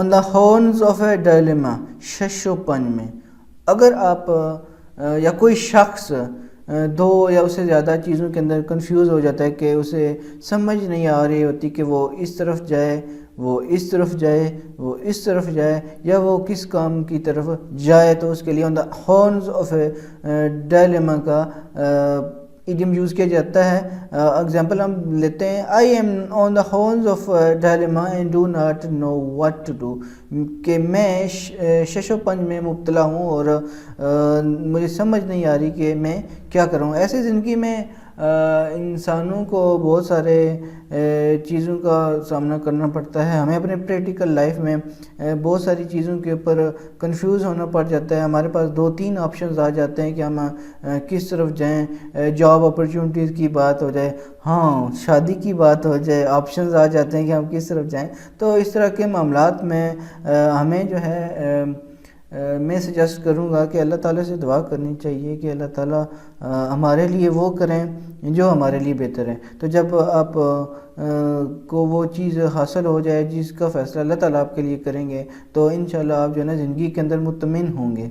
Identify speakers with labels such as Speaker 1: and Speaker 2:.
Speaker 1: On the horns of a dilemma, شش و پنج میں، اگر آپ یا کوئی شخص دو یا اس سے زیادہ چیزوں کے اندر کنفیوز ہو جاتا ہے کہ اسے سمجھ نہیں آ رہی ہوتی کہ وہ اس طرف جائے، وہ اس طرف جائے، وہ اس طرف جائے، یا وہ کس کام کی طرف جائے، تو اس کے لیے on the horns of a dilemma کا ایڈیم یوز کیا جاتا ہے۔ اگزامپل ہم لیتے ہیں، I am on the horns of dilemma and do not know what to do, کہ میں شش و پنج میں مبتلا ہوں اور مجھے سمجھ نہیں آ رہی کہ میں کیا کروں۔ ایسے زندگی میں انسانوں کو بہت سارے چیزوں کا سامنا کرنا پڑتا ہے، ہمیں اپنے پریکٹیکل لائف میں بہت ساری چیزوں کے اوپر کنفیوز ہونا پڑ جاتا ہے، ہمارے پاس دو تین آپشنز آ جاتے ہیں کہ ہم کس طرف جائیں، جاب اپرچونٹیز کی بات ہو جائے، ہاں شادی کی بات ہو جائے، آپشنز آ جاتے ہیں کہ ہم کس طرف جائیں۔ تو اس طرح کے معاملات میں ہمیں جو ہے میں سجیسٹ کروں گا کہ اللہ تعالیٰ سے دعا کرنی چاہیے کہ اللہ تعالیٰ ہمارے لیے وہ کریں جو ہمارے لیے بہتر ہے۔ تو جب آپ کو وہ چیز حاصل ہو جائے جس کا فیصلہ اللہ تعالیٰ آپ کے لیے کریں گے، تو انشاءاللہ آپ جو ہے نا زندگی کے اندر مطمئن ہوں گے۔